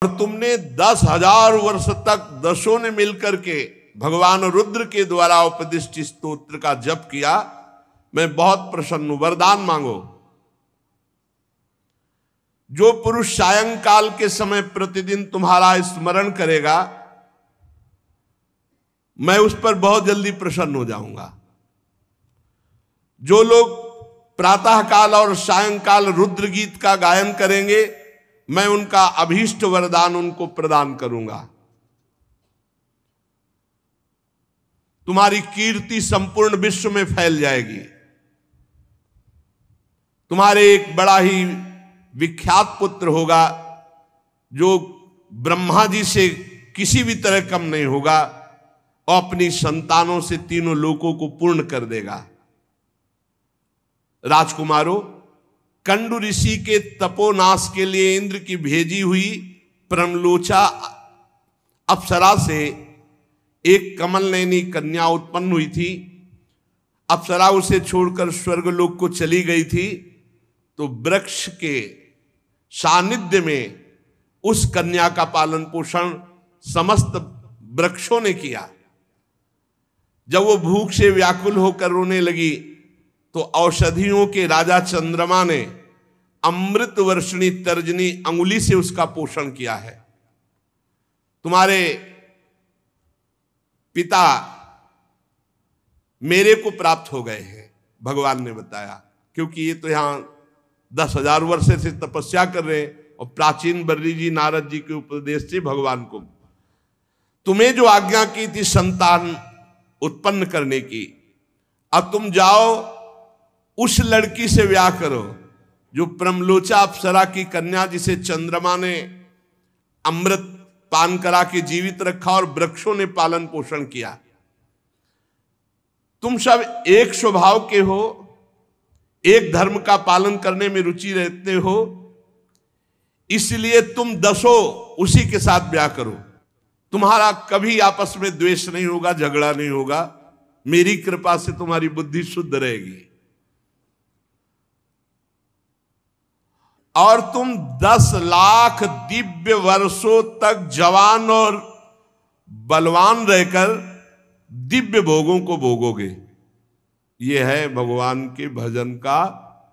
और तुमने 10,000 वर्ष तक दसों ने मिलकर के भगवान रुद्र के द्वारा उपदिष्ट स्तोत्र का जप किया, मैं बहुत प्रसन्न हूं। वरदान मांगो। जो पुरुष सायंकाल के समय प्रतिदिन तुम्हारा स्मरण करेगा, मैं उस पर बहुत जल्दी प्रसन्न हो जाऊंगा। जो लोग प्रातः काल और सायंकाल रुद्र गीत का गायन करेंगे, मैं उनका अभीष्ट वरदान उनको प्रदान करूंगा। तुम्हारी कीर्ति संपूर्ण विश्व में फैल जाएगी। तुम्हारे एक बड़ा ही विख्यात पुत्र होगा, जो ब्रह्मा जी से किसी भी तरह कम नहीं होगा और अपनी संतानों से तीनों लोकों को पूर्ण कर देगा। राजकुमारों, कंडु ऋषि के तपोनाश के लिए इंद्र की भेजी हुई परमलोचा अप्सरा से एक कमल नयनी कन्या उत्पन्न हुई थी। अप्सरा उसे छोड़कर स्वर्गलोक को चली गई थी, तो वृक्ष के सानिध्य में उस कन्या का पालन पोषण समस्त वृक्षों ने किया। जब वो भूख से व्याकुल होकर रोने लगी, तो औषधियों के राजा चंद्रमा ने अमृत वर्षिणी तर्जनी अंगुली से उसका पोषण किया है। तुम्हारे पिता मेरे को प्राप्त हो गए हैं, भगवान ने बताया, क्योंकि ये तो यहां 10,000 वर्ष से तपस्या कर रहे हैं और प्राचीन बर्री जी नारद जी के उपदेश से भगवान को तुम्हें जो आज्ञा की थी संतान उत्पन्न करने की, अब तुम जाओ उस लड़की से ब्याह करो जो प्रमलोचा अप्सरा की कन्या, जिसे चंद्रमा ने अमृत पान करा के जीवित रखा और वृक्षों ने पालन पोषण किया। तुम सब एक स्वभाव के हो, एक धर्म का पालन करने में रुचि रहते हो, इसलिए तुम दसों उसी के साथ ब्याह करो। तुम्हारा कभी आपस में द्वेष नहीं होगा, झगड़ा नहीं होगा। मेरी कृपा से तुम्हारी बुद्धि शुद्ध रहेगी और तुम 10 लाख दिव्य वर्षों तक जवान और बलवान रहकर दिव्य भोगों को भोगोगे। यह है भगवान के भजन का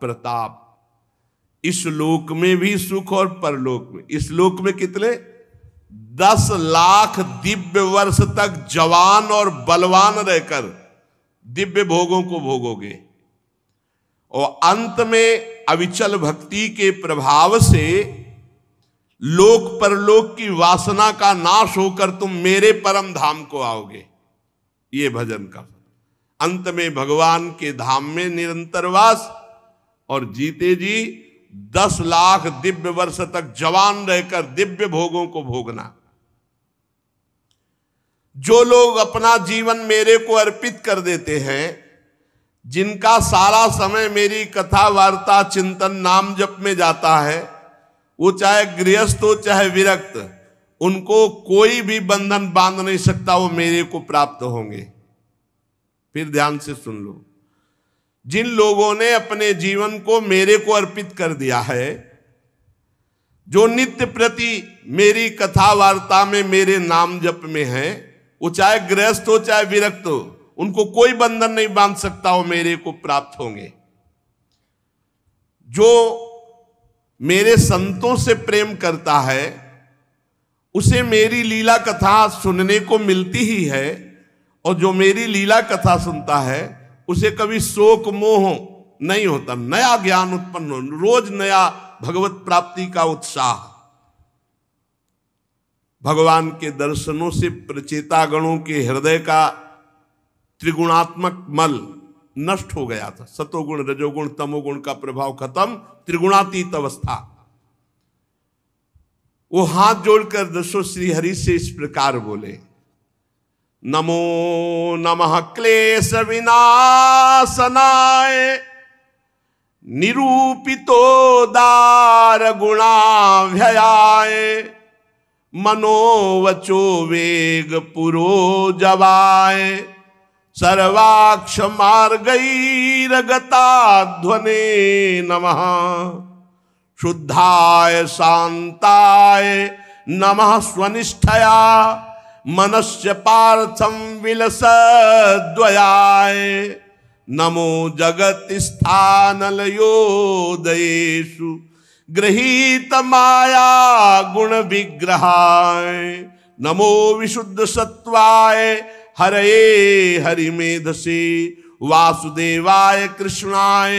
प्रताप। इस लोक में भी सुख और परलोक में। इस लोक में कितने? 10 लाख दिव्य वर्ष तक जवान और बलवान रहकर दिव्य भोगों को भोगोगे और अंत में अविचल भक्ति के प्रभाव से लोक परलोक की वासना का नाश होकर तुम मेरे परम धाम को आओगे। ये भजन का अंत में भगवान के धाम में निरंतर वास और जीते जी 10 लाख दिव्य वर्ष तक जवान रहकर दिव्य भोगों को भोगना। जो लोग अपना जीवन मेरे को अर्पित कर देते हैं, जिनका सारा समय मेरी कथा वार्ता चिंतन नाम जप में जाता है, वो चाहे गृहस्थ हो चाहे विरक्त, उनको कोई भी बंधन बांध नहीं सकता, वो मेरे को प्राप्त होंगे। फिर ध्यान से सुन लो, जिन लोगों ने अपने जीवन को मेरे को अर्पित कर दिया है, जो नित्य प्रति मेरी कथा वार्ता में मेरे नाम जप में है, वो चाहे गृहस्थ हो चाहे विरक्त हो, उनको कोई बंधन नहीं बांध सकता, वो मेरे को प्राप्त होंगे। जो मेरे संतों से प्रेम करता है, उसे मेरी लीला कथा सुनने को मिलती ही है, और जो मेरी लीला कथा सुनता है उसे कभी शोक मोह नहीं होता, नया ज्ञान उत्पन्न हो, रोज नया भगवत प्राप्ति का उत्साह। भगवान के दर्शनों से प्रचेता गणों के हृदय का त्रिगुणात्मक मल नष्ट हो गया था। सतोगुण रजोगुण तमोगुण का प्रभाव खत्म, त्रिगुणातीत अवस्था। वो हाथ जोड़कर दसों श्री हरि से इस प्रकार बोले, नमो नमः क्लेश विनाशनाय निरूपितो दार गुणाभ्ययाय मनोवचो वेग पुरो जवाय सर्वाक्ष मार्गैर्गता ध्वने नमः शुद्धाय शांताय नमः स्वनिष्ठया मनस्य पार्थम विलसद्वयाय नमो जगत स्थानलयोदयेषु गृहीत माया गुण विग्रहाय नमो विशुद्ध सत्वाय हरये हरिमेधसे वासुदेवाय कृष्णाय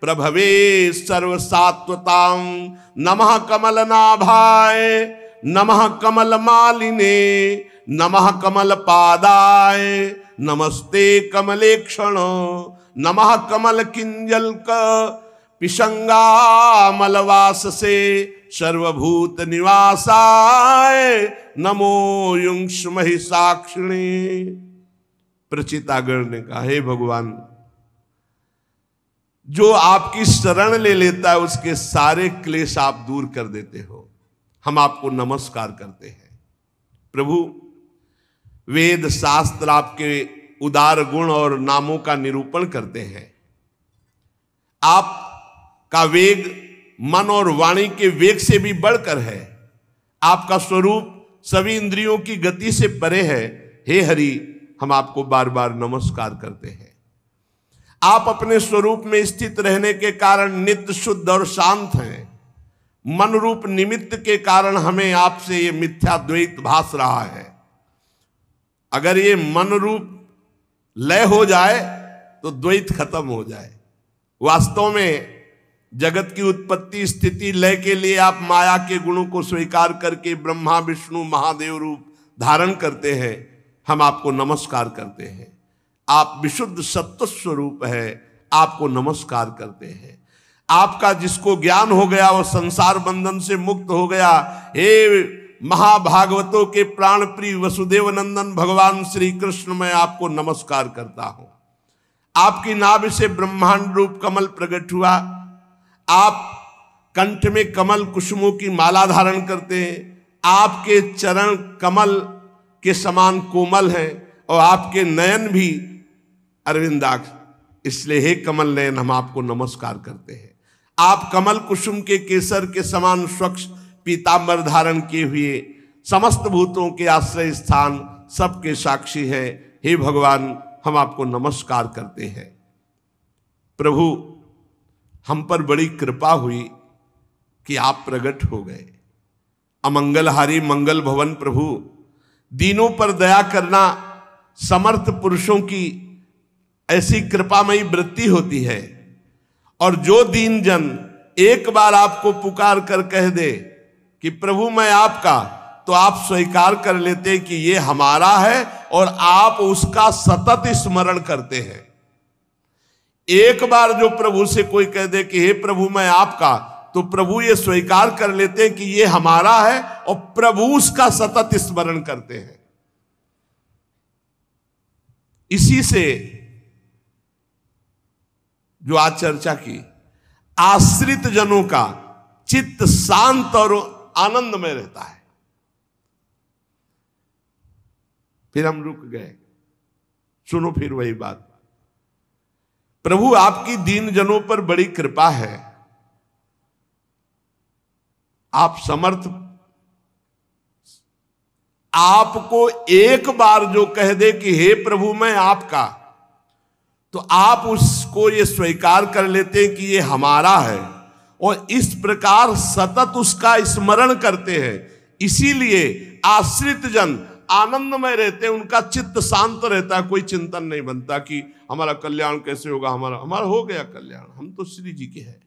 प्रभवे सर्वसात्वतां नमः कमलनाभाय नमः कमलमालिने नमः कमलपादाय नमस्ते कमलेक्षण नमः कमलकिंजल्क पिशंगामलवाससे सर्वभूत निवासाय नमो युंक्ष महिषाक्षिणे। प्रचितागण ने कहा, हे भगवान, जो आपकी शरण ले लेता है उसके सारे क्लेश आप दूर कर देते हो, हम आपको नमस्कार करते हैं। प्रभु, वेद शास्त्र आपके उदार गुण और नामों का निरूपण करते हैं। आपका वेग मन और वाणी के वेग से भी बढ़कर है। आपका स्वरूप सभी इंद्रियों की गति से परे है। हे हरि, हम आपको बार बार नमस्कार करते हैं। आप अपने स्वरूप में स्थित रहने के कारण नित्य शुद्ध और शांत हैं। मन रूप निमित्त के कारण हमें आपसे ये मिथ्या द्वैत भास रहा है। अगर ये मन रूप लय हो जाए तो द्वैत खत्म हो जाए। वास्तव में जगत की उत्पत्ति स्थिति लय के लिए आप माया के गुणों को स्वीकार करके ब्रह्मा विष्णु महादेव रूप धारण करते हैं। हम आपको नमस्कार करते हैं। आप विशुद्ध सत्व स्वरूप है, आपको नमस्कार करते हैं। आपका जिसको ज्ञान हो गया वो संसार बंधन से मुक्त हो गया। हे महाभागवतों के प्राण प्रिय वसुदेव नंदन भगवान श्री कृष्ण, मैं आपको नमस्कार करता हूं। आपकी नाभि से ब्रह्मांड रूप कमल प्रकट हुआ। आप कंठ में कमल कुसुमों की माला धारण करते हैं। आपके चरण कमल के समान कोमल हैं और आपके नयन भी अरविंदाक्ष। इसलिए हे कमल नयन, हम आपको नमस्कार करते हैं। आप कमल कुसुम के केसर के समान स्वच्छ पीतांबर धारण किए हुए समस्त भूतों के आश्रय स्थान सबके साक्षी है। हे भगवान, हम आपको नमस्कार करते हैं। प्रभु, हम पर बड़ी कृपा हुई कि आप प्रकट हो गए। अमंगलहारी मंगल भवन प्रभु, दीनों पर दया करना समर्थ पुरुषों की ऐसी कृपामयी वृत्ति होती है। और जो दीन जन एक बार आपको पुकार कर कह दे कि प्रभु मैं आपका, तो आप स्वीकार कर लेते कि ये हमारा है और आप उसका सतत स्मरण करते हैं। एक बार जो प्रभु से कोई कह दे कि हे प्रभु मैं आपका, तो प्रभु ये स्वीकार कर लेते हैं कि ये हमारा है और प्रभु उसका सतत स्मरण करते हैं। इसी से जो आज चर्चा की, आश्रित जनों का चित्त शांत और आनंद में रहता है। फिर हम रुक गए। सुनो फिर वही बात। प्रभु आपकी दीन जनों पर बड़ी कृपा है। आप समर्थ, आपको एक बार जो कह दे कि हे प्रभु मैं आपका, तो आप उसको ये स्वीकार कर लेते हैं कि ये हमारा है और इस प्रकार सतत उसका स्मरण करते हैं। इसीलिए आश्रित जन आनंद में रहते हैं, उनका चित्त शांत रहता है। कोई चिंतन नहीं बनता कि हमारा कल्याण कैसे होगा, हमारा हो गया कल्याण, हम तो श्री जी के हैं।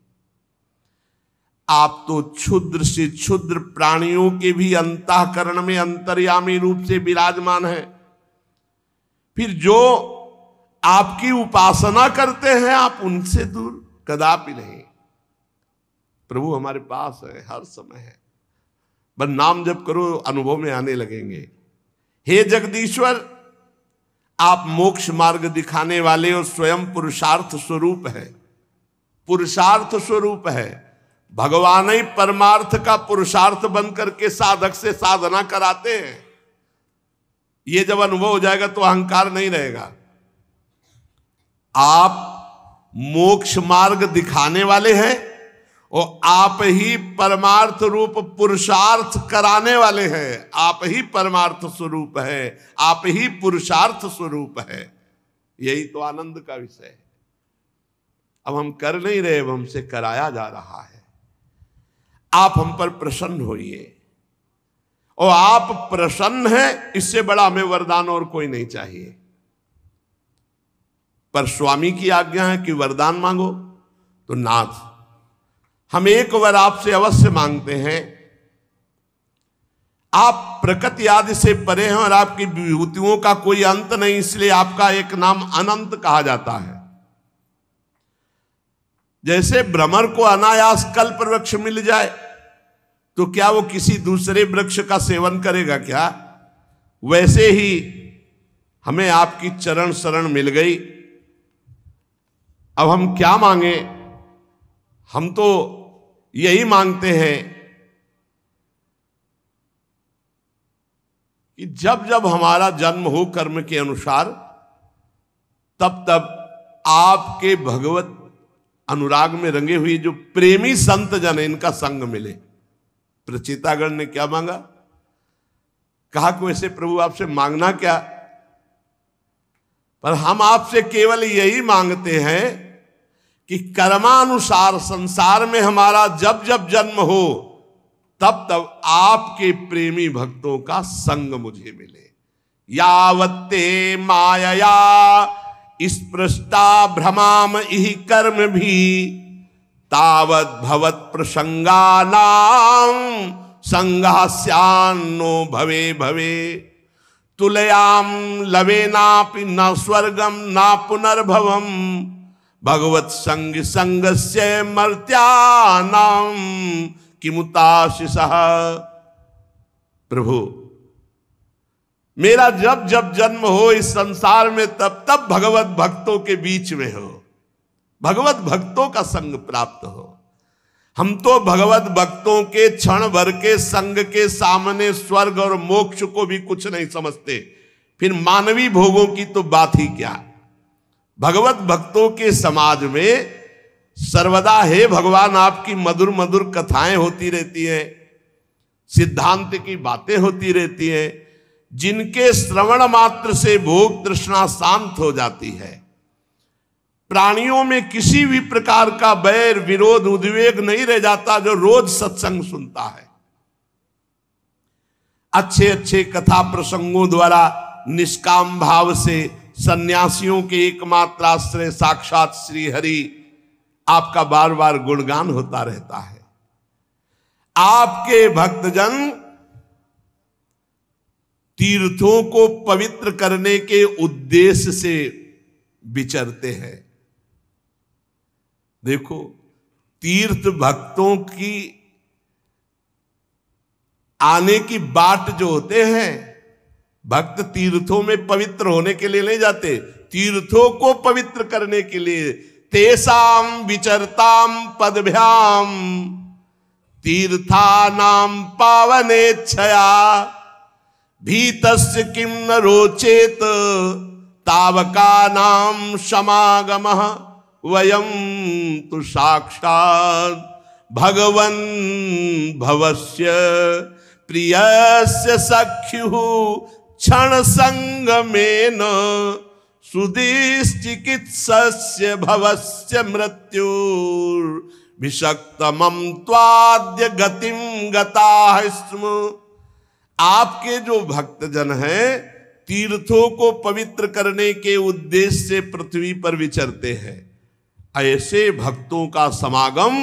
आप तो क्षुद्र से क्षुद्र प्राणियों के भी अंतःकरण में अंतर्यामी रूप से विराजमान है। फिर जो आपकी उपासना करते हैं आप उनसे दूर कदापि नहीं। प्रभु हमारे पास है, हर समय है। बस नाम जप करो, अनुभव में आने लगेंगे। हे जगदीश्वर, आप मोक्ष मार्ग दिखाने वाले और स्वयं पुरुषार्थ स्वरूप है। पुरुषार्थ स्वरूप है। भगवान ही परमार्थ का पुरुषार्थ बन करके साधक से साधना कराते हैं। ये जब अनुभव हो जाएगा तो अहंकार नहीं रहेगा। आप मोक्ष मार्ग दिखाने वाले हैं वो आप ही परमार्थ रूप पुरुषार्थ कराने वाले हैं। आप ही परमार्थ स्वरूप है, आप ही पुरुषार्थ स्वरूप है। यही तो आनंद का विषय है। अब हम कर नहीं रहे, अब हमसे कराया जा रहा है। आप हम पर प्रसन्न होइए, और आप प्रसन्न हैं, इससे बड़ा हमें वरदान और कोई नहीं चाहिए। पर स्वामी की आज्ञा है कि वरदान मांगो। तो नाथ, हम एक वर आपसे अवश्य मांगते हैं। आप प्रकृति आदि से परे हैं और आपकी विभूतियों का कोई अंत नहीं, इसलिए आपका एक नाम अनंत कहा जाता है। जैसे भ्रमर को अनायास कल्प वृक्ष मिल जाए तो क्या वो किसी दूसरे वृक्ष का सेवन करेगा क्या? वैसे ही हमें आपकी चरण शरण मिल गई। अब हम क्या मांगे? हम तो यही मांगते हैं कि जब जब हमारा जन्म हो कर्म के अनुसार, तब तब आपके भगवत अनुराग में रंगे हुए जो प्रेमी संत जन, इनका संग मिले। प्रचेतागण ने क्या मांगा? कहा कि वैसे प्रभु आपसे मांगना क्या, पर हम आपसे केवल यही मांगते हैं कि कर्मानुसार संसार में हमारा जब जब जन्म हो, तब तब आपके प्रेमी भक्तों का संग मुझे मिले। यावत्ते मायया स्पृष्टा भ्रमाम इहि कर्म भी, तावत भवत प्रसंगानां संगास्यान्नो भवे भवे। तुलयाम लवेनापि न स्वर्गम न पुनर्भवम, भगवत संग संगस्य मर्त्यानां किमुताशिषः। प्रभु, मेरा जब जब जन्म हो इस संसार में, तब तब भगवत भक्तों के बीच में हो, भगवत भक्तों का संग प्राप्त हो। हम तो भगवत भक्तों के क्षण भर के संग के सामने स्वर्ग और मोक्ष को भी कुछ नहीं समझते, फिर मानवीय भोगों की तो बात ही क्या। भगवत भक्तों के समाज में सर्वदा हे भगवान आपकी मधुर मधुर कथाएं होती रहती हैं, सिद्धांत की बातें होती रहती हैं, जिनके श्रवण मात्र से भोग तृष्णा शांत हो जाती है। प्राणियों में किसी भी प्रकार का बैर विरोध उद्वेग नहीं रह जाता जो रोज सत्संग सुनता है। अच्छे अच्छे कथा प्रसंगों द्वारा निष्काम भाव से सन्यासियों के एकमात्र आश्रय साक्षात श्री हरि आपका बार बार गुणगान होता रहता है। आपके भक्तजन तीर्थों को पवित्र करने के उद्देश्य से विचरते हैं। देखो, तीर्थ भक्तों की आने की बाट जो होते हैं, भक्त तीर्थों में पवित्र होने के लिए नहीं जाते, तीर्थों को पवित्र करने के लिए। तेसाम विचरताम पदभ्याम तीर्थानां पावनेच्छया, भीतस्य किं न रोचेत तावकानां समागमः, वयं तु साक्षात् भगवन् भवस्य प्रियस्य सख्युः क्षण संगमेन, सुदिश्चिकित्सस्य भवस्य मृत्युर्भिषक्तमं त्वाद्य गतिं गताः स्म। आपके जो भक्तजन हैं तीर्थों को पवित्र करने के उद्देश्य से पृथ्वी पर विचरते हैं। ऐसे भक्तों का समागम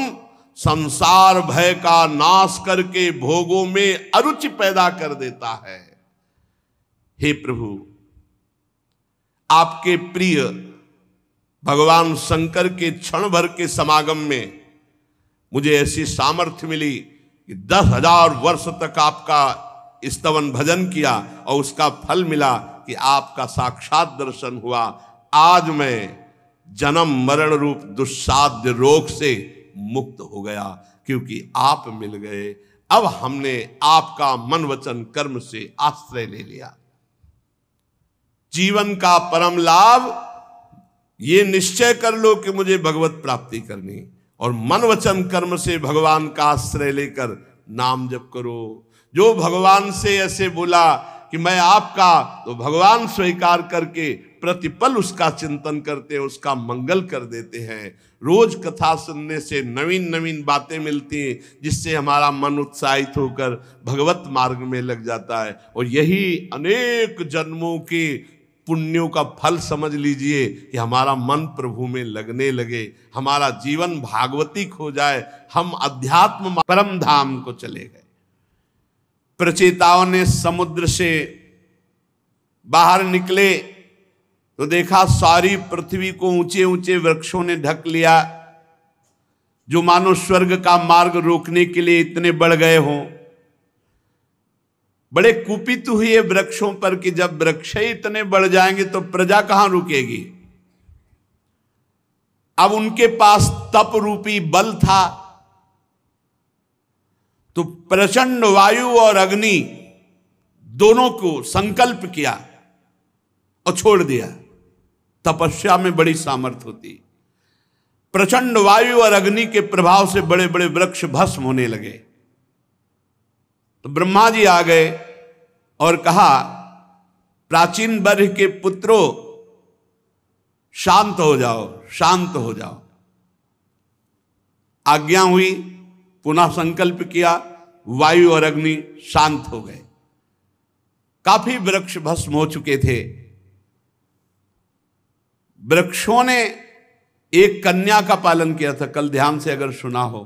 संसार भय का नाश करके भोगों में अरुचि पैदा कर देता है। हे प्रभु, आपके प्रिय भगवान शंकर के क्षण भर के समागम में मुझे ऐसी सामर्थ्य मिली कि 10,000 वर्ष तक आपका स्तवन भजन किया और उसका फल मिला कि आपका साक्षात दर्शन हुआ। आज मैं जन्म मरण रूप दुस्साध्य रोग से मुक्त हो गया, क्योंकि आप मिल गए। अब हमने आपका मन वचन कर्म से आश्रय ले लिया। जीवन का परम लाभ ये निश्चय कर लो कि मुझे भगवत प्राप्ति करनी। और मन वचन कर्म से भगवान का आश्रय लेकर नाम जप करो। जो भगवान से ऐसे बोला कि मैं आपका, तो भगवान स्वीकार करके प्रतिपल उसका चिंतन करते हैं, उसका मंगल कर देते हैं। रोज कथा सुनने से नवीन नवीन बातें मिलती हैं, जिससे हमारा मन उत्साहित होकर भगवत मार्ग में लग जाता है। और यही अनेक जन्मों के पुण्यों का फल समझ लीजिए कि हमारा मन प्रभु में लगने लगे, हमारा जीवन भागवतिक हो जाए, हम अध्यात्म परम धाम को चले गए। प्रचेताओं ने समुद्र से बाहर निकले तो देखा सारी पृथ्वी को ऊंचे ऊंचे वृक्षों ने ढक लिया, जो मानो स्वर्ग का मार्ग रोकने के लिए इतने बढ़ गए हों। बड़े कुपित हुए वृक्षों पर कि जब वृक्ष ही इतने बढ़ जाएंगे तो प्रजा कहां रुकेगी। अब उनके पास तप रूपी बल था, तो प्रचंड वायु और अग्नि दोनों को संकल्प किया और छोड़ दिया। तपस्या में बड़ी सामर्थ्य होती। प्रचंड वायु और अग्नि के प्रभाव से बड़े बड़े वृक्ष भस्म होने लगे। तो ब्रह्मा जी आ गए और कहा, प्राचीन वर्ष के पुत्रों, शांत हो जाओ, शांत हो जाओ। आज्ञा हुई, पुनः संकल्प किया, वायु और अग्नि शांत हो गए। काफी वृक्ष भस्म हो चुके थे। वृक्षों ने एक कन्या का पालन किया था, कल ध्यान से अगर सुना हो,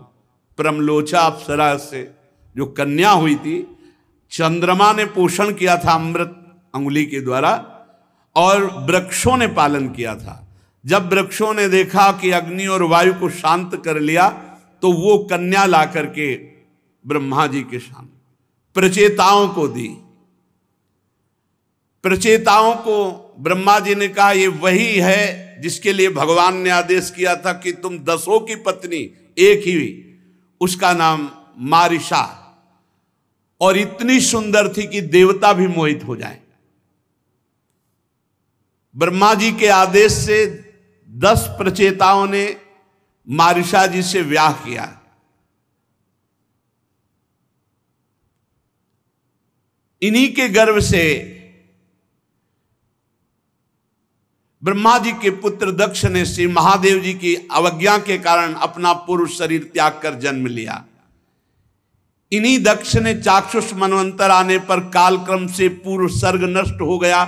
परमलोचा अप्सरा से जो कन्या हुई थी, चंद्रमा ने पोषण किया था अमृत अंगुली के द्वारा, और वृक्षों ने पालन किया था। जब वृक्षों ने देखा कि अग्नि और वायु को शांत कर लिया, तो वो कन्या ला करके ब्रह्मा जी के सामने प्रचेताओं को दी। प्रचेताओं को ब्रह्मा जी ने कहा, ये वही है जिसके लिए भगवान ने आदेश किया था कि तुम 10 की पत्नी एक ही हुई, उसका नाम मारिशा, और इतनी सुंदर थी कि देवता भी मोहित हो जाएं। ब्रह्मा जी के आदेश से 10 प्रचेताओं ने मारिशा जी से ब्याह किया। इन्हीं के गर्भ से ब्रह्मा जी के पुत्र दक्ष ने श्री महादेव जी की अवज्ञा के कारण अपना पुरुष शरीर त्याग कर जन्म लिया। इन्हीं दक्ष ने चाक्षुष मनवंतर आने पर कालक्रम से पूर्व सर्ग नष्ट हो गया,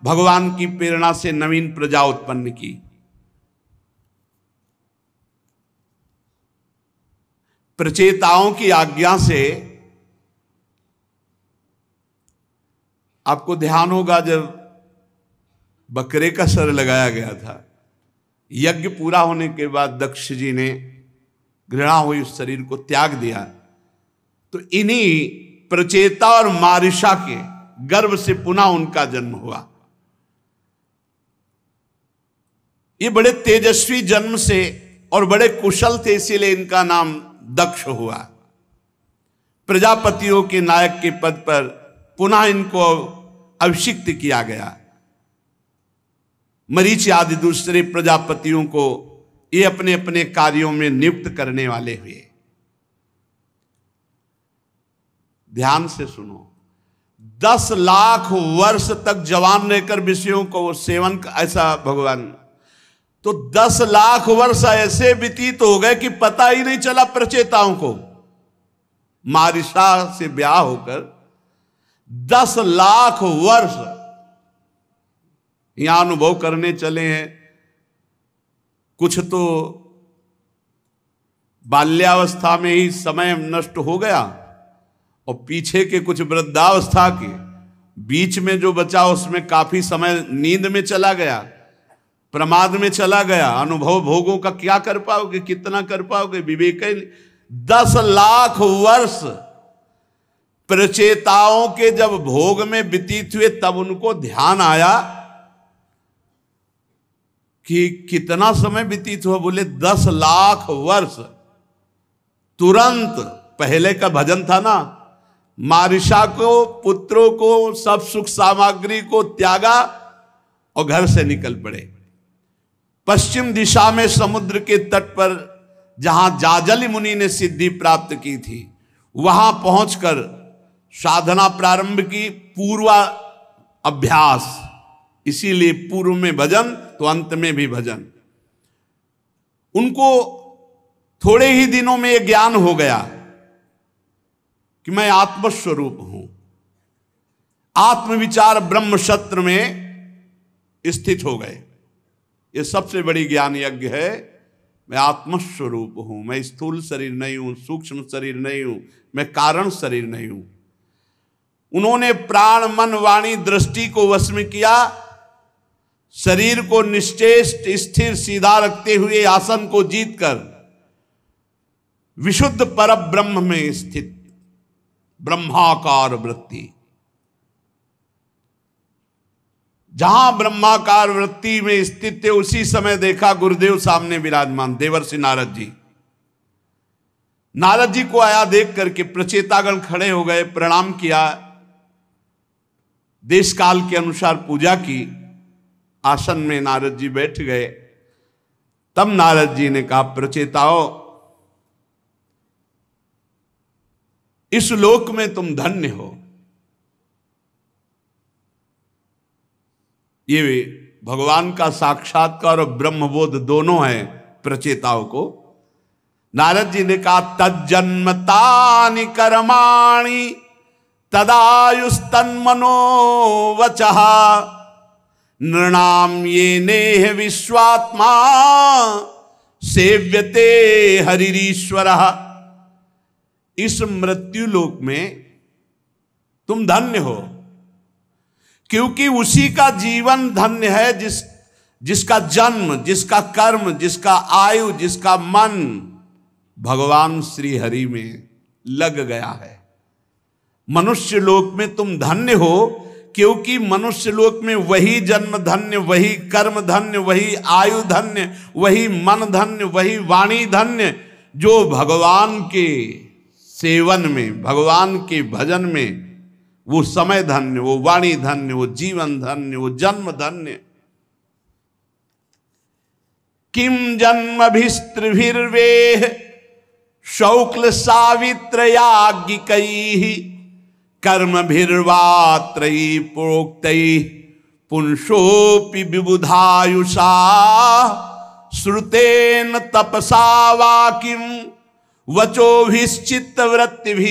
भगवान की प्रेरणा से नवीन प्रजा उत्पन्न की। प्रचेताओं की आज्ञा से आपको ध्यान होगा, जब बकरे का सर लगाया गया था, यज्ञ पूरा होने के बाद दक्ष जी ने घृणा हुई उस शरीर को त्याग दिया। तो इन्हीं प्रचेता और मारिशा के गर्भ से पुनः उनका जन्म हुआ। ये बड़े तेजस्वी जन्म से और बड़े कुशल थे, इसीलिए इनका नाम दक्ष हुआ। प्रजापतियों के नायक के पद पर पुनः इनको अभिषिक्त किया गया। मरीचि आदि दूसरे प्रजापतियों को ये अपने अपने कार्यों में नियुक्त करने वाले हुए। ध्यान से सुनो, 10 लाख वर्ष तक जवान रहकर विषयों को सेवन, ऐसा भगवान, तो 10 लाख वर्ष ऐसे व्यतीत हो गए कि पता ही नहीं चला प्रचेताओं को। मारिशा से ब्याह होकर 10 लाख वर्ष यहां अनुभव करने चले हैं। कुछ तो बाल्यावस्था में ही समय नष्ट हो गया, और पीछे के कुछ वृद्धावस्था के बीच में जो बचा उसमें काफी समय नींद में चला गया, प्रमाद में चला गया। अनुभव भोगों का क्या कर पाओगे, कितना कर पाओगे, विवेक। 10 लाख वर्ष प्रचेताओं के जब भोग में व्यतीत हुए, तब उनको ध्यान आया कि कितना समय व्यतीत हुआ। बोले 10 लाख वर्ष। तुरंत पहले का भजन था ना, मारिशा को, पुत्रों को, सब सुख सामग्री को त्यागा और घर से निकल पड़े। पश्चिम दिशा में समुद्र के तट पर जहां जाजली मुनि ने सिद्धि प्राप्त की थी, वहां पहुंचकर साधना प्रारंभ की। पूर्व अभ्यास, इसीलिए पूर्व में भजन तो अंत में भी भजन। उनको थोड़े ही दिनों में यह ज्ञान हो गया कि मैं आत्मस्वरूप हूं। आत्मविचार ब्रह्म शस्त्र में स्थित हो गए। यह सबसे बड़ी ज्ञान यज्ञ है। मैं आत्मस्वरूप हूं, मैं स्थूल शरीर नहीं हूं, सूक्ष्म शरीर नहीं हूं, मैं कारण शरीर नहीं हूं। उन्होंने प्राण मन वाणी दृष्टि को वश में किया। शरीर को निश्चेष्ट स्थिर सीधा रखते हुए आसन को जीतकर विशुद्ध पर ब्रह्म में स्थित ब्रह्माकार वृत्ति, जहां ब्रह्माकार वृत्ति में स्थित थे, उसी समय देखा गुरुदेव सामने विराजमान देवर्षि नारद जी। नारद जी को आया देख करके प्रचेतागण खड़े हो गए, प्रणाम किया, देश काल के अनुसार पूजा की। आसन में नारद जी बैठ गए। तब नारद जी ने कहा, प्रचेताओं, इस लोक में तुम धन्य हो। ये भगवान का साक्षात्कार और ब्रह्मबोध दोनों है प्रचेताओं को। नारद जी ने कहा, तज्जन्मतानि कर्माणि तदायुस्तन्मनो वचः नृणाम ये नेह विश्वात्मा सेव्यते हरिरीश्वरः। इस मृत्यु लोक में तुम धन्य हो, क्योंकि उसी का जीवन धन्य है जिसका जन्म, जिसका कर्म, जिसका आयु, जिसका मन भगवान श्री हरि में लग गया है। मनुष्य लोक में तुम धन्य हो, क्योंकि मनुष्य लोक में वही जन्म धन्य, वही कर्म धन्य, वही आयु धन्य, वही मन धन्य, वही वाणी धन्य, जो भगवान के सेवन में, भगवान के भजन में वो समय धन्य, वो वाणी धन्य, वो जीवन धन्य, वो जन्म धन्य। किम जन्मभिस्त्रिभिर्वेह शौक्ल सावित्रयाज्ञिकैः कर्मभिर्वात्रैः प्रोक्तैः पुंसोऽपि विबुधायुषा श्रुतेन तपसा वा किं वचोभिश्चित्तवृत्तिभिः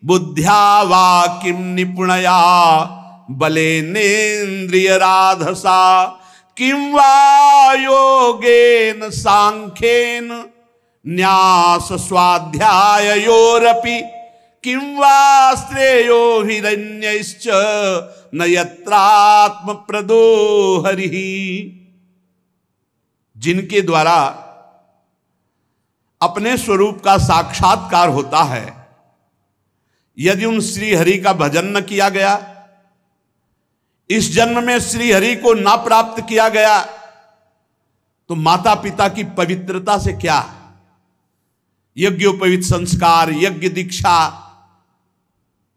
बुद्ध्या वा किं निपुणया बलेनेन्द्रियराधसा किं वा योगेन सांख्येन न्यास स्वाध्याययोरपि किं वा श्रेयो हिरण्यश्च न यत्रात्म प्रदो हरिः। जिनके द्वारा अपने स्वरूप का साक्षात्कार होता है, यदि उन श्री हरि का भजन न किया गया, इस जन्म में श्री हरि को ना प्राप्त किया गया, तो माता पिता की पवित्रता से क्या, यज्ञोपवीत संस्कार, यज्ञ दीक्षा,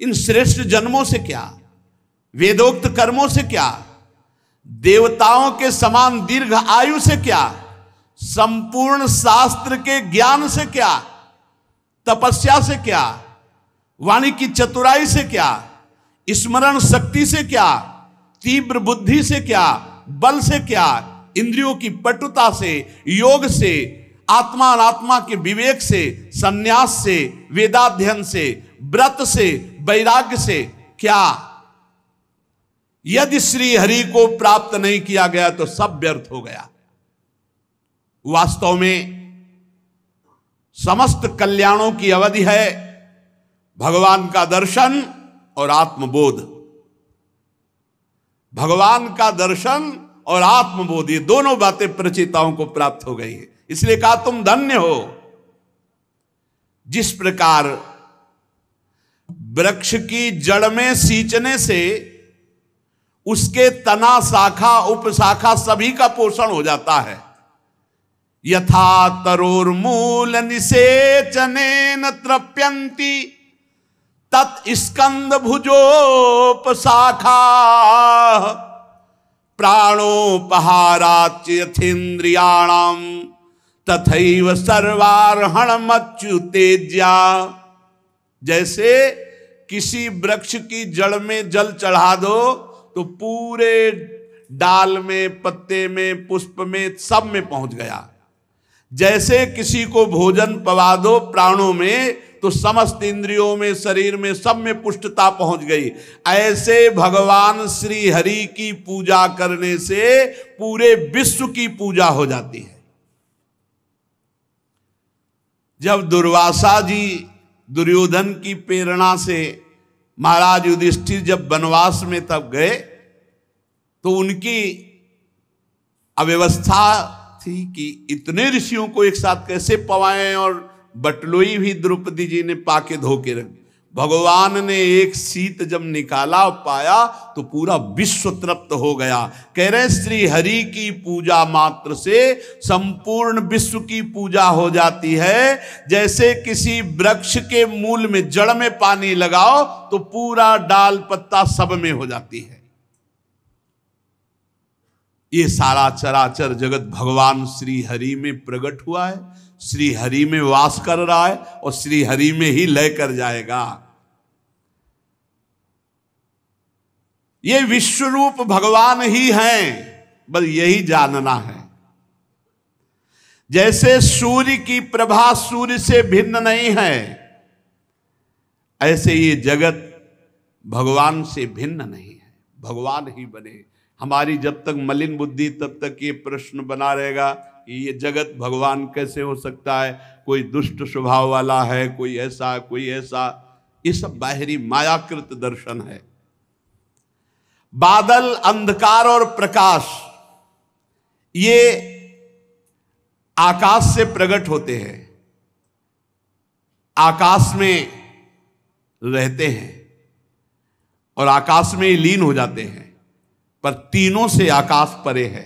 इन श्रेष्ठ जन्मों से क्या, वेदोक्त कर्मों से क्या, देवताओं के समान दीर्घ आयु से क्या, संपूर्ण शास्त्र के ज्ञान से क्या, तपस्या से क्या, वाणी की चतुराई से क्या, स्मरण शक्ति से क्या, तीव्र बुद्धि से क्या, बल से क्या, इंद्रियों की पटुता से, योग से, आत्मा अनात्मा के विवेक से, संन्यास से, वेदाध्ययन से, व्रत से, वैराग्य से क्या। यदि श्री हरि को प्राप्त नहीं किया गया तो सब व्यर्थ हो गया। वास्तव में समस्त कल्याणों की अवधि है भगवान का दर्शन और आत्मबोध। भगवान का दर्शन और आत्मबोध, ये दोनों बातें प्रचेताओं को प्राप्त हो गई है। इसलिए कहा तुम धन्य हो। जिस प्रकार वृक्ष की जड़ में सींचने से उसके तना, शाखा, उपशाखा सभी का पोषण हो जाता है, यथा तरोर्मूल निसेचनेन तृप्यन्ति तत्स्कंद भुजोपशाखा प्राणोपहाराच यथेन्द्रियाणाम तथैव सर्वार्हणमच्यु तेज्या। जैसे किसी वृक्ष की जड़ में जल चढ़ा दो तो पूरे डाल में, पत्ते में, पुष्प में, सब में पहुंच गया। जैसे किसी को भोजन पवा दो प्राणों में तो समस्त इंद्रियों में, शरीर में, सब में पुष्टता पहुंच गई। ऐसे भगवान श्री हरि की पूजा करने से पूरे विश्व की पूजा हो जाती है। जब दुर्वासा जी दुर्योधन की प्रेरणा से महाराज युधिष्ठिर जब वनवास में तब गए तो उनकी अव्यवस्था थी कि इतने ऋषियों को एक साथ कैसे पवाएं, और बटलोई भी द्रौपदी जी ने पाके धो के रख। भगवान ने एक शीत जब निकाला पाया तो पूरा विश्व तृप्त हो गया। कह रहे श्री हरि की पूजा मात्र से संपूर्ण विश्व की पूजा हो जाती है। जैसे किसी वृक्ष के मूल में, जड़ में पानी लगाओ तो पूरा डाल पत्ता सब में हो जाती है। ये सारा चराचर जगत भगवान श्री हरि में प्रकट हुआ है, श्री हरि में वास कर रहा है और श्री हरि में ही लय कर जाएगा। ये विश्व रूप भगवान ही हैं, बस यही जानना है। जैसे सूर्य की प्रभा सूर्य से भिन्न नहीं है, ऐसे ये जगत भगवान से भिन्न नहीं है, भगवान ही बने। हमारी जब तक मलिन बुद्धि तब तक ये प्रश्न बना रहेगा कि ये जगत भगवान कैसे हो सकता है, कोई दुष्ट स्वभाव वाला है, कोई ऐसा कोई ऐसा। ये सब बाहरी मायाकृत दर्शन है। बादल, अंधकार और प्रकाश ये आकाश से प्रकट होते हैं, आकाश में रहते हैं और आकाश में ही लीन हो जाते हैं, पर तीनों से आकाश परे है।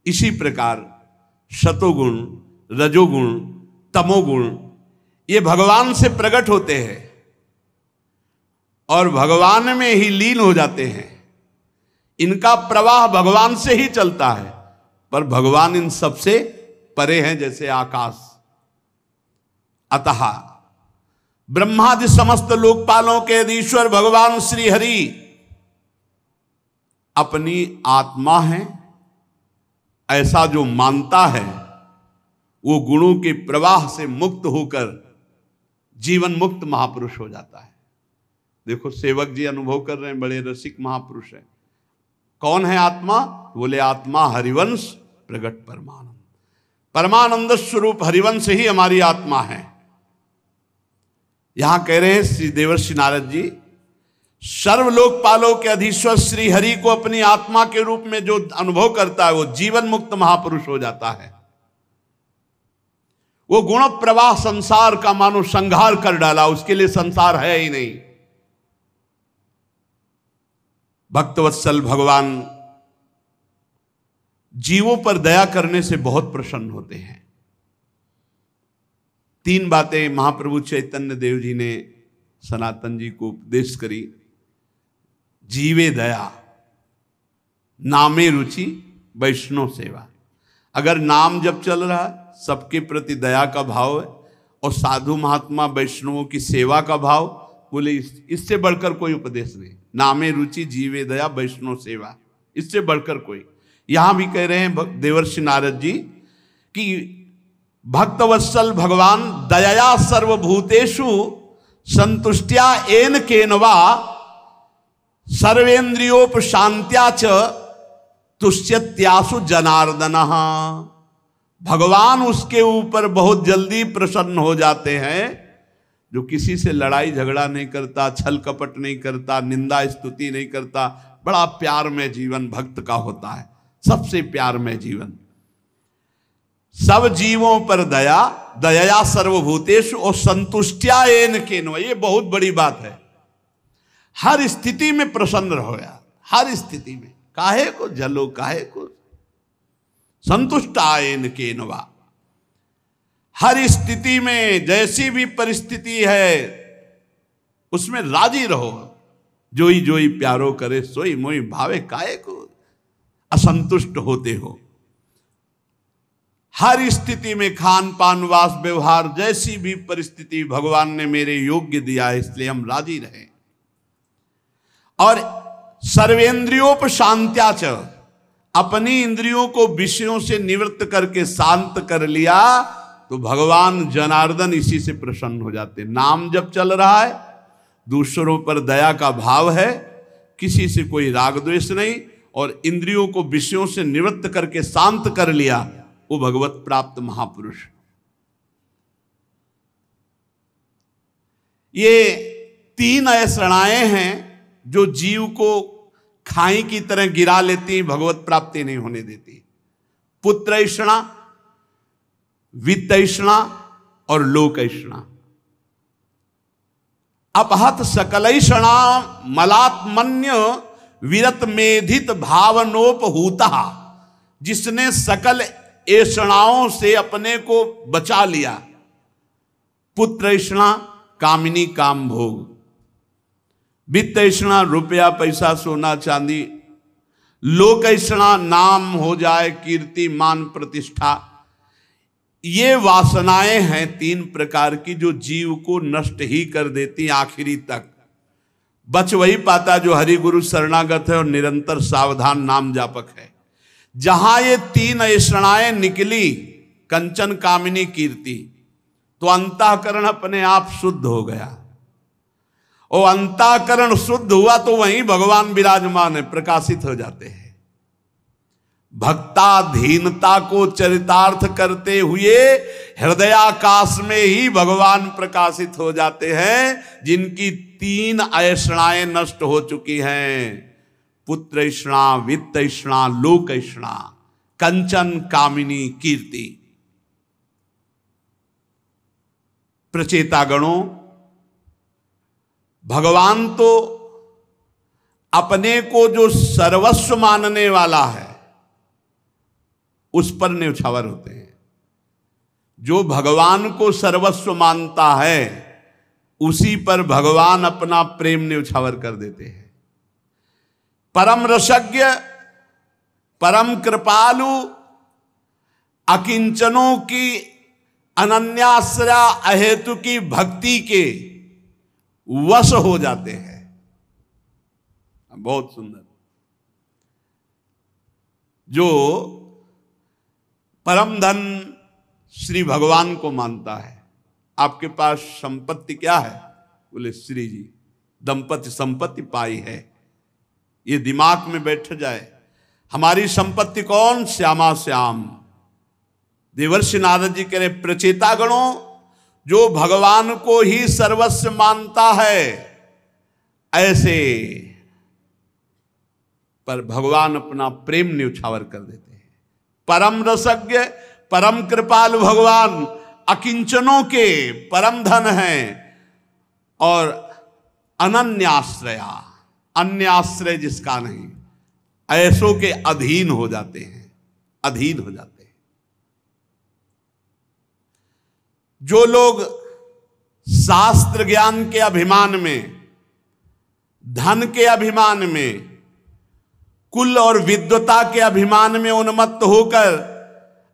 इसी प्रकार सतोगुण, रजोगुण, तमोगुण ये भगवान से प्रकट होते हैं और भगवान में ही लीन हो जाते हैं। इनका प्रवाह भगवान से ही चलता है, पर भगवान इन सबसे परे हैं, जैसे आकाश। अतः ब्रह्मादि समस्त लोकपालों के ईश्वर भगवान श्री हरि अपनी आत्मा है। ऐसा जो मानता है वो गुणों के प्रवाह से मुक्त होकर जीवन मुक्त महापुरुष हो जाता है। देखो सेवक जी अनुभव कर रहे हैं, बड़े रसिक महापुरुष हैं। कौन है आत्मा? बोले आत्मा हरिवंश प्रगट परमानंद। परमानंद स्वरूप हरिवंश ही हमारी आत्मा है। यहां कह रहे हैं श्री देवर्षि नारद जी, सर्वलोकपालों के अधीश्वर श्री हरि को अपनी आत्मा के रूप में जो अनुभव करता है वो जीवन मुक्त महापुरुष हो जाता है। वो गुण प्रवाह संसार का मानो संहार कर डाला, उसके लिए संसार है ही नहीं। भक्तवत्सल भगवान जीवों पर दया करने से बहुत प्रसन्न होते हैं। तीन बातें महाप्रभु चैतन्य देव जी ने सनातन जी को उपदेश करी। जीवे दया, नामे रुचि, वैष्णव सेवा। अगर नाम जब चल रहा है, सबके प्रति दया का भाव है और साधु महात्मा वैष्णवों की सेवा का भाव, बोले इससे बढ़कर कोई उपदेश नहीं। नामे रुचि, जीवे दया, वैष्णव सेवा, इससे बढ़कर कोई। यहां भी कह रहे हैं देवर्षि नारद जी कि भक्तवत्सल भगवान दया सर्वभूतेषु संतुष्टिया एन केनवा सर्वेन्द्रियोपशांत्या च तुष्यत्यासु जनार्दनः। भगवान उसके ऊपर बहुत जल्दी प्रसन्न हो जाते हैं जो किसी से लड़ाई झगड़ा नहीं करता, छल कपट नहीं करता, निंदा स्तुति नहीं करता। बड़ा प्यार में जीवन भक्त का होता है, सबसे प्यार में जीवन। सब जीवों पर दया, दया सर्वभूतेषु और संतुष्टिया एन केनवा, ये बहुत बड़ी बात है। हर स्थिति में प्रसन्न रहो यार, हर स्थिति में, काहे को जलो, काहे को संतुष्टायन केनवा। हर स्थिति में जैसी भी परिस्थिति है उसमें राजी रहो। जोई जोई प्यारो करे सोई मोई भावे, काहे को असंतुष्ट होते हो। हर स्थिति में खान पान वास व्यवहार जैसी भी परिस्थिति भगवान ने मेरे योग्य दिया है, इसलिए हम राजी रहे। और सर्वेंद्रियोपशांत्याच, अपनी इंद्रियों को विषयों से निवृत्त करके शांत कर लिया तो भगवान जनार्दन इसी से प्रसन्न हो जाते। नाम जब चल रहा है, दूसरों पर दया का भाव है, किसी से कोई राग द्वेष नहीं, और इंद्रियों को विषयों से निवृत्त करके शांत कर लिया, वो भगवत प्राप्त महापुरुष। ये तीन ऐसणाएं हैं जो जीव को खाई की तरह गिरा लेती, भगवत प्राप्ति नहीं होने देती। पुत्र ऐषणा, वित्त ऐषणा और लोक ऐषणा। अपहत सकलैषणा मलात्मन्य विरत मेधित भावनोपहूता, जिसने सकल ऐषणाओं से अपने को बचा लिया। पुत्र ऐषणा कामिनी काम भोग, वित्त ऐषणा रुपया पैसा सोना चांदी, लोक ऐषणा नाम हो जाए कीर्ति मान प्रतिष्ठा। ये वासनाएं हैं तीन प्रकार की जो जीव को नष्ट ही कर देती आखिरी तक। बच वही पाता जो हरि गुरु शरणागत है और निरंतर सावधान नाम जापक है। जहां ये तीन ऐषणाएं निकली, कंचन कामिनी कीर्ति, तो अंतःकरण अपने आप शुद्ध हो गया। और अंतःकरण शुद्ध हुआ तो वहीं भगवान विराजमान है, प्रकाशित हो जाते हैं। भक्ताधीनता को चरितार्थ करते हुए हृदयाकाश में ही भगवान प्रकाशित हो जाते हैं, जिनकी तीन ऐषणाएं नष्ट हो चुकी हैं। पुत्र ऐषणा, वित्त ऐषणा, लोक ऐषणा, कंचन कामिनी कीर्ति। प्रचेतागणों, भगवान तो अपने को जो सर्वस्व मानने वाला है उस पर न्यौछावर होते हैं। जो भगवान को सर्वस्व मानता है उसी पर भगवान अपना प्रेम न्यौछावर कर देते हैं। परम रसज्ञ, परम कृपालु, अकिंचनों की अनन्याश्रया अहेतु की भक्ति के वश हो जाते हैं। बहुत सुंदर। जो परम धन श्री भगवान को मानता है। आपके पास संपत्ति क्या है? बोले श्री जी दंपति संपत्ति पाई है। ये दिमाग में बैठ जाए। हमारी संपत्ति कौन? श्यामा श्याम। देवर्षि नारद जी कह रहे प्रचेतागणों, जो भगवान को ही सर्वस्व मानता है ऐसे पर भगवान अपना प्रेम न्यौछावर कर देते हैं। परम रसज्ञ, परम कृपालु भगवान अकिंचनों के परम धन हैं और अनन्याश्रया, अन्य आश्रय जिसका नहीं, ऐसों के अधीन हो जाते हैं, अधीन हो जाते हैं। जो लोग शास्त्र ज्ञान के अभिमान में, धन के अभिमान में, कुल और विद्वता के अभिमान में उन्मत्त होकर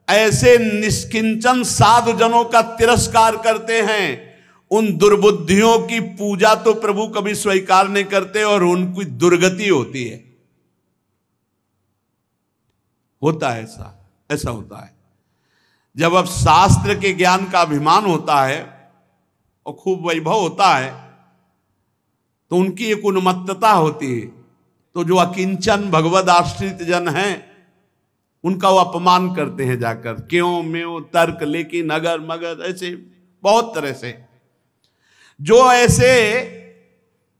ऐसे निष्किंचन साधु जनों का तिरस्कार करते हैं, उन दुर्बुद्धियों की पूजा तो प्रभु कभी स्वीकार नहीं करते और उनकी दुर्गति होती है। होता है ऐसा होता है। जब अब शास्त्र के ज्ञान का अभिमान होता है और खूब वैभव होता है तो उनकी एक उन्मत्तता होती है। तो जो अकिंचन भगवद आश्रित जन हैं उनका वो अपमान करते हैं जाकर, क्यों म्यों तर्क लेकिन अगर मगर, ऐसे बहुत तरह से। जो ऐसे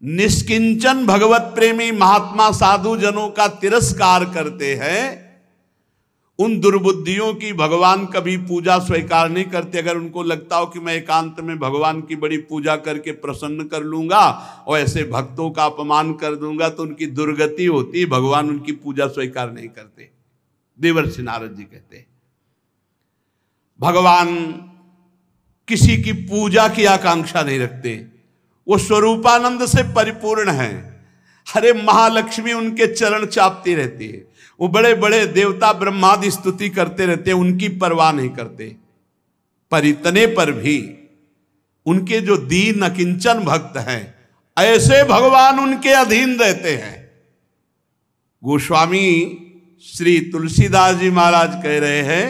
निष्किंचन भगवत प्रेमी महात्मा साधु जनों का तिरस्कार करते हैं, उन दुर्बुद्धियों की भगवान कभी पूजा स्वीकार नहीं करते। अगर उनको लगता हो कि मैं एकांत में भगवान की बड़ी पूजा करके प्रसन्न कर लूंगा और ऐसे भक्तों का अपमान कर दूंगा तो उनकी दुर्गति होती, भगवान उनकी पूजा स्वीकार नहीं करते। देवर्षि नारद जी कहते हैं भगवान किसी की पूजा की आकांक्षा नहीं रखते, वो स्वरूपानंद से परिपूर्ण है। अरे महालक्ष्मी उनके चरण चापती रहती है, वो बड़े बड़े देवता ब्रह्मादि स्तुति करते रहते हैं, उनकी परवाह नहीं करते। पर इतने पर भी उनके जो दीन अकिंचन भक्त हैं, ऐसे भगवान उनके अधीन रहते हैं। गोस्वामी श्री तुलसीदास जी महाराज कह रहे हैं,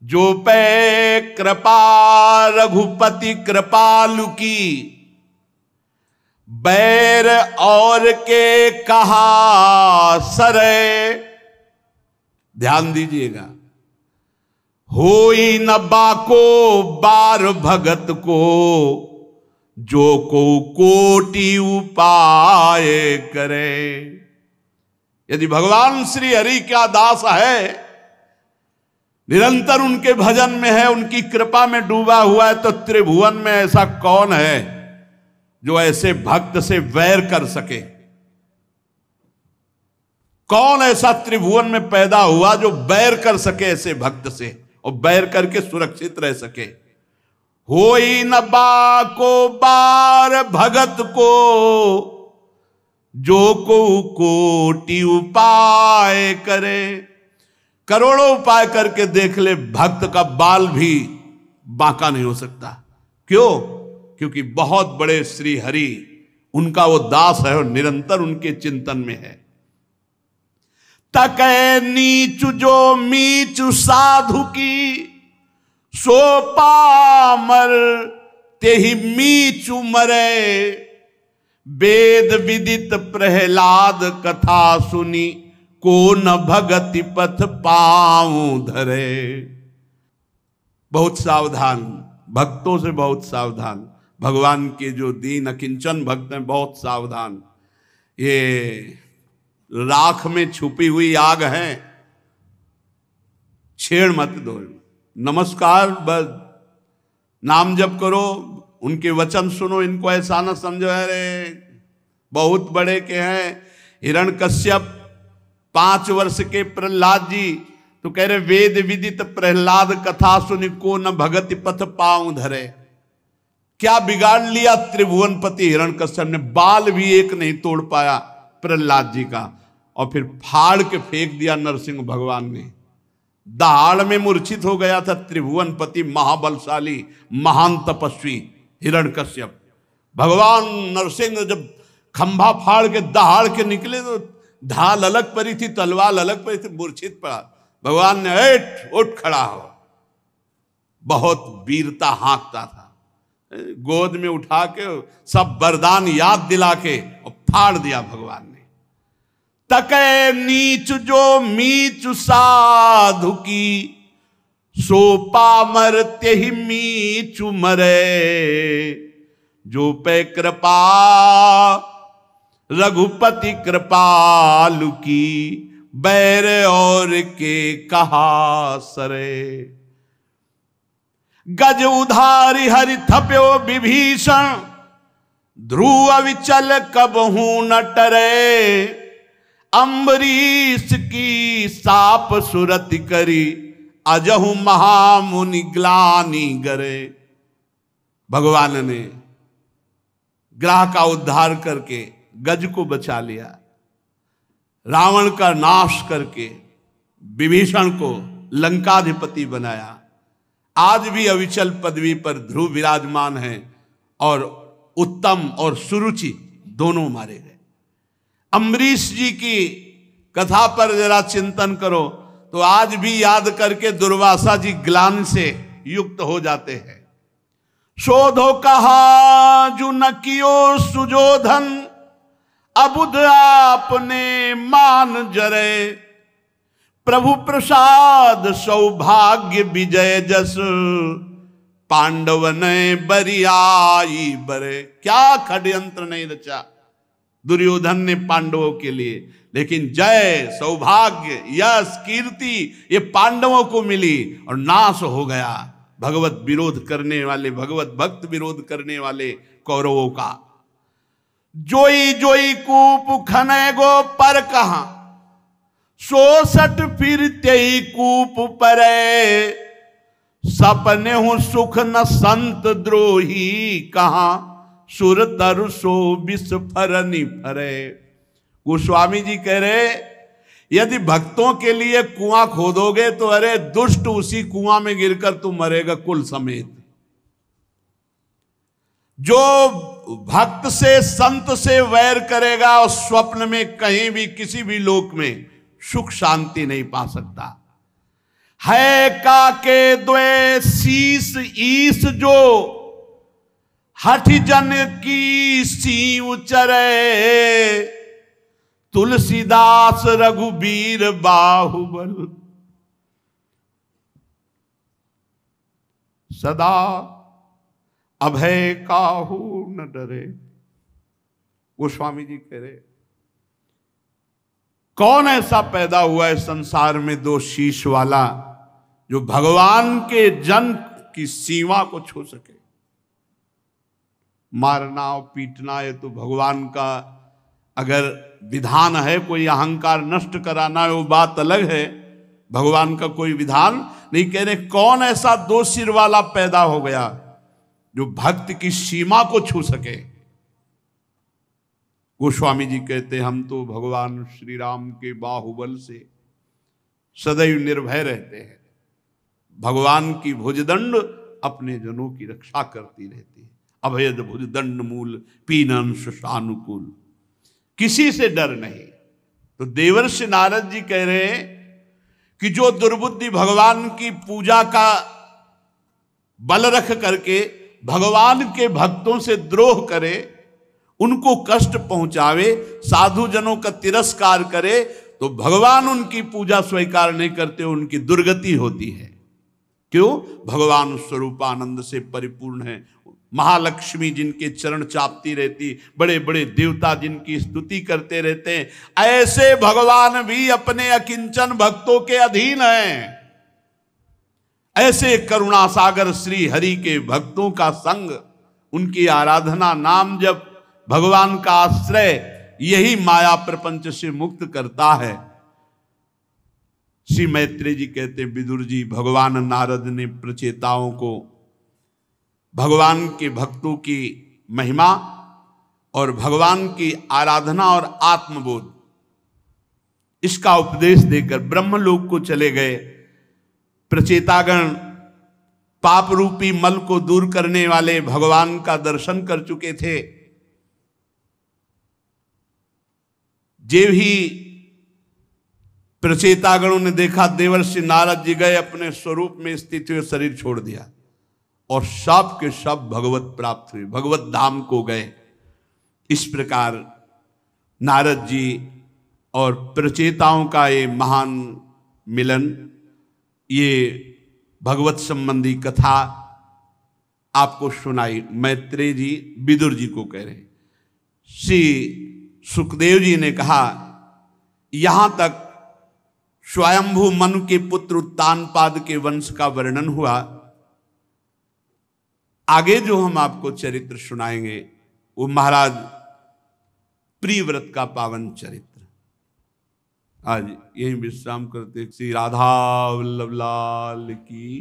जो पे कृपा रघुपति कृपालु की, बैर और के कहा सरे। ध्यान दीजिएगा, होई न बाको बार भगत को, जो को कोटि उपाय करे। यदि भगवान श्री हरि का दास है, निरंतर उनके भजन में है, उनकी कृपा में डूबा हुआ है, तो त्रिभुवन में ऐसा कौन है जो ऐसे भक्त से वैर कर सके? कौन ऐसा त्रिभुवन में पैदा हुआ जो बैर कर सके ऐसे भक्त से, और बैर करके सुरक्षित रह सके? होई न बाको बार भगत को, जो को कोटि उपाय करे। करोड़ों उपाय करके देख ले, भक्त का बाल भी बांका नहीं हो सकता। क्यों? क्योंकि बहुत बड़े श्री हरि उनका वो दास है और निरंतर उनके चिंतन में है। तकै नीचु जो मीचु साधु की, सो पामर तेहि मीचु मरे। वेद विदित प्रहलाद कथा सुनी, को न भगति पथ पाऊं धरे। बहुत सावधान, भक्तों से बहुत सावधान। भगवान के जो दीन अकिंचन भक्त हैं, बहुत सावधान। ये राख में छुपी हुई आग है, छेड़ मत दो। नमस्कार, बस नाम जप करो, उनके वचन सुनो, इनको ऐसा ना समझो अरे बहुत बड़े के हैं। हिरण्यकश्यप 5 वर्ष के प्रहलाद जी तो कह रहे, वेद विदित प्रहलाद कथा सुनि, को न भगति पथ पाऊं धरे। क्या बिगाड़ लिया त्रिभुवनपति हिरण्यकश्यप ने? बाल भी एक नहीं तोड़ पाया प्रहलाद जी का, और फिर फाड़ के फेंक दिया नरसिंह भगवान ने। दहाड़ में मूर्छित हो गया था त्रिभुवनपति, महाबलशाली महान तपस्वी हिरण्यकश्यप। भगवान नरसिंह जब खंभा फाड़ के दहाड़ के निकले तो ढाल अलग पड़ी थी, तलवार अलग पड़ी थी, मूर्छित पड़ा। भगवान ने उठ खड़ा हो, बहुत वीरता हाँकता था, गोद में उठा के सब वरदान याद दिला के और फाड़ दिया भगवान ने। तकै नीच जो मीचु साधु की, सो पामर तेहि मीचु मरे। जो पे कृपा रघुपति कृपालु की, बैर और के कहा सरे। गज उधारी हरि थप्यो विभीषण, ध्रुव विचल कबहू न टरे। अम्बरीश की साप सुरति करी, अजहु महामुनि ग्लानि गरे। भगवान ने ग्रह का उद्धार करके गज को बचा लिया, रावण का नाश करके विभीषण को लंकाधिपति बनाया। आज भी अविचल पदवी पर ध्रुव विराजमान है, और उत्तम और सुरुचि दोनों मारे गए। अम्बरीश जी की कथा पर जरा चिंतन करो तो आज भी याद करके दुर्वासा जी ग्लानि से युक्त हो जाते हैं। शोधो कहा जो न कियो सुजोधन, अबुध आपने मान जरे। प्रभु प्रसाद सौभाग्य विजय जस, पांडव ने बरियाई बरे। क्या षड्यंत्र नहीं रचा दुर्योधन ने पांडवों के लिए, लेकिन जय सौभाग्य यश कीर्ति ये पांडवों को मिली और नाश हो गया भगवत विरोध करने वाले, भगवत भक्त विरोध करने वाले कौरवों का। जोई जोई कूप खने गो पर कहा, 66 फिर तेई कूप परे। सपने हूं सुख न संत द्रोही कहा, सुर तरु सो विष फरनी फरे। गोस्वामी जी कह रहे यदि भक्तों के लिए कुआं खोदोगे तो अरे दुष्ट उसी कुआं में गिरकर तू मरेगा कुल समेत। जो भक्त से संत से वैर करेगा और स्वप्न में कहीं भी किसी भी लोक में सुख शांति नहीं पा सकता। है का के द्वे शीस ईस जो हठ जन की सी उचरे। तुलसीदास रघुबीर बाहुबल सदा अभय काहू न डरे। गोस्वामी जी कह रहे कौन ऐसा पैदा हुआ है संसार में दो शीश वाला जो भगवान के जन की सीमा को छू सके। मारना और पीटना ये तो भगवान का अगर विधान है, कोई अहंकार नष्ट कराना है वो बात अलग है, भगवान का कोई विधान नहीं। कह रहे कौन ऐसा दो सिर वाला पैदा हो गया जो भक्त की सीमा को छू सके। गोस्वामी जी कहते हम तो भगवान श्री राम के बाहुबल से सदैव निर्भय रहते हैं। भगवान की भुजदंड अपने जनों की रक्षा करती रहती है। अभयद भुजदंड मूल पीनन सुषानुकूल, किसी से डर नहीं। तो देवर्षि नारद जी कह रहे हैं कि जो दुर्बुद्धि भगवान की पूजा का बल रख करके भगवान के भक्तों से द्रोह करे, उनको कष्ट पहुंचावे, साधु जनों का तिरस्कार करे, तो भगवान उनकी पूजा स्वीकार नहीं करते, उनकी दुर्गति होती है। क्यों? भगवान स्वरूपानंद से परिपूर्ण है। महालक्ष्मी जिनके चरण चापती रहती, बड़े बड़े देवता जिनकी स्तुति करते रहते हैं, ऐसे भगवान भी अपने अकिंचन भक्तों के अधीन हैं। ऐसे करुणा सागर श्री हरि के भक्तों का संग, उनकी आराधना, नाम जप, भगवान का आश्रय, यही माया प्रपंच से मुक्त करता है। श्री मैत्रेय जी कहते हैं विदुर जी, भगवान नारद ने प्रचेताओं को भगवान के भक्तों की महिमा और भगवान की आराधना और आत्मबोध इसका उपदेश देकर ब्रह्मलोक को चले गए। प्रचेतागण पाप रूपी मल को दूर करने वाले भगवान का दर्शन कर चुके थे। जेव ही प्रचेतागणों ने देखा देवर्षि नारद जी गए, अपने स्वरूप में स्थित हुए शरीर छोड़ दिया और सब के सब भगवत प्राप्त हुए, भगवत धाम को गए। इस प्रकार नारद जी और प्रचेताओं का ये महान मिलन, ये भगवत संबंधी कथा आपको सुनाई। मैत्रेय जी विदुर जी को कह रहे। श्री सुखदेव जी ने कहा यहां तक स्वयंभू मनु के पुत्र उत्तानपाद के वंश का वर्णन हुआ। आगे जो हम आपको चरित्र सुनाएंगे वो महाराज प्रियव्रत का पावन चरित्र। आज यही विश्राम करते। श्री राधा वल्लभ लाल की।